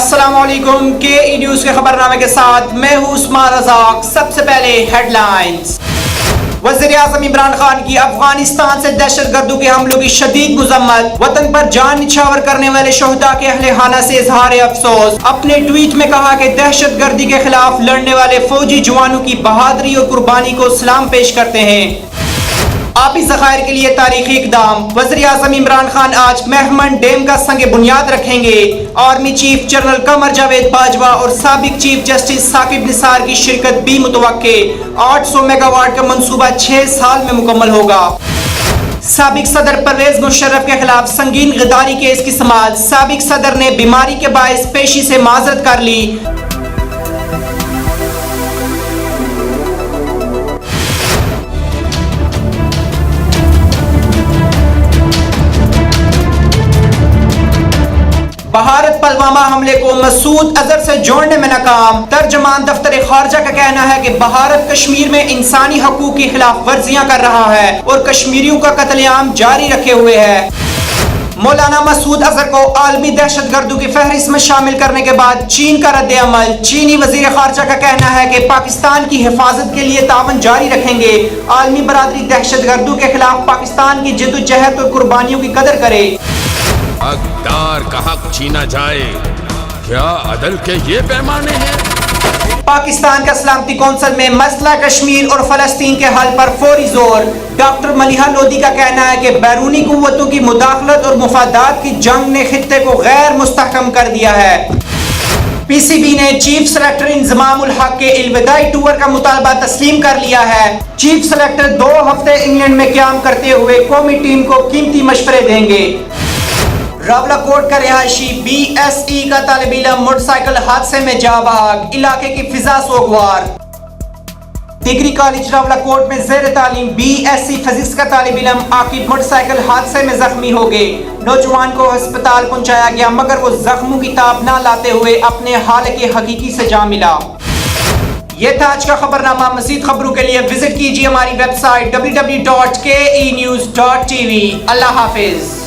अस्सलाम वालेकुम के ई न्यूज के खबरनामे के साथ मैं हूं उस्मान रज़ाक। सबसे पहले हेडलाइंस। वज़ीर आज़म इमरान खान की अफगानिस्तान से दहशतगर्दों के हमलों की शदीद मज़म्मत। वतन पर जान निछावर करने वाले शोहदा के अहले खाना से इजहार अफसोस। अपने ट्वीट में कहा कि दहशतगर्दी के खिलाफ लड़ने वाले फौजी जवानों की बहादुरी और कुर्बानी को सलाम पेश करते हैं। आबी ज़खायर के लिए तारीखी इक़दाम। वज़ीर आज़म इमरान खान आज मेहमन डैम का संग बुनियाद रखेंगे। Army chief general Qamar Javed Bajwa और साबिक चीफ जस्टिस साकिब निसार की शिरकत भी मुतवक्के। 800 मेगावाट का मंसूबा 6 साल में मुकम्मल होगा। साबिक सदर परवेज मुशर्रफ के खिलाफ संगीन गिरदारी केस की समाअत। साबिक सदर ने बीमारी के बायस पेशी से माजरत कर ली। भारत पुलवामा हमले को मसूद अजहर से जोड़ने में नाकाम। तर्जमान दफ्तर खारजा का कहना है कि भारत कश्मीर में इंसानी हकूक की खिलाफ वर्जियां कर रहा है और कश्मीरियों का कत्लेआम जारी रखे हुए है। मौलाना मसूद अजहर को आलमी दहशतगर्दों की फहरिस्त में शामिल करने के बाद चीन का रद्द अमल। चीनी वजीर खारजा का कहना है कि पाकिस्तान की हिफाजत के लिए तावन जारी रखेंगे। आलमी बरादरी दहशतगर्दों के खिलाफ पाकिस्तान की जिद्दोजहद और कुर्बानियों की कदर करे। हकदार का हक छीना जाए, क्या अदल के ये पैमाने हैं? पाकिस्तान का सलामती कौंसिल में मसला कश्मीर और फलस्तीन के हल पर फौरी जोर। डॉक्टर मलिहा लोधी का कहना है कि बैरूनी कुव्वतों की मुदाखलत और मुफादात की जंग ने खित्ते को गैर मुस्तहकम कर दिया है। पीसीबी ने चीफ सेलेक्टर इंजमाम उल हक के इल्विदाई टूर का मुतालबा तस्लीम कर लिया है। चीफ सेलेक्टर 2 हफ्ते इंग्लैंड में क्याम करते हुए कौमी टीम को कीमती मशवरे देंगे। रावलाकोट का रिहायशी BSE का तालिब इल्म मोटरसाइकिल हादसे में जाँ बहक। इलाके की फिजा सोगवार। डिग्री कॉलेज रावलाकोट में ज़ेर तालीम BSc फिजिक्स का तालिब इल्म आकिब मोटरसाइकिल हादसे में जख्मी हो गए। नौजवान को अस्पताल पहुंचाया गया मगर वो जख्मों की ताब न लाते हुए अपने हाल के हकीकी से जा मिला। ये था आज का खबरनामा। मज़ीद खबरों के लिए विजिट कीजिए हमारी वेबसाइट www.kenews.tv। अल्लाह हाफिज।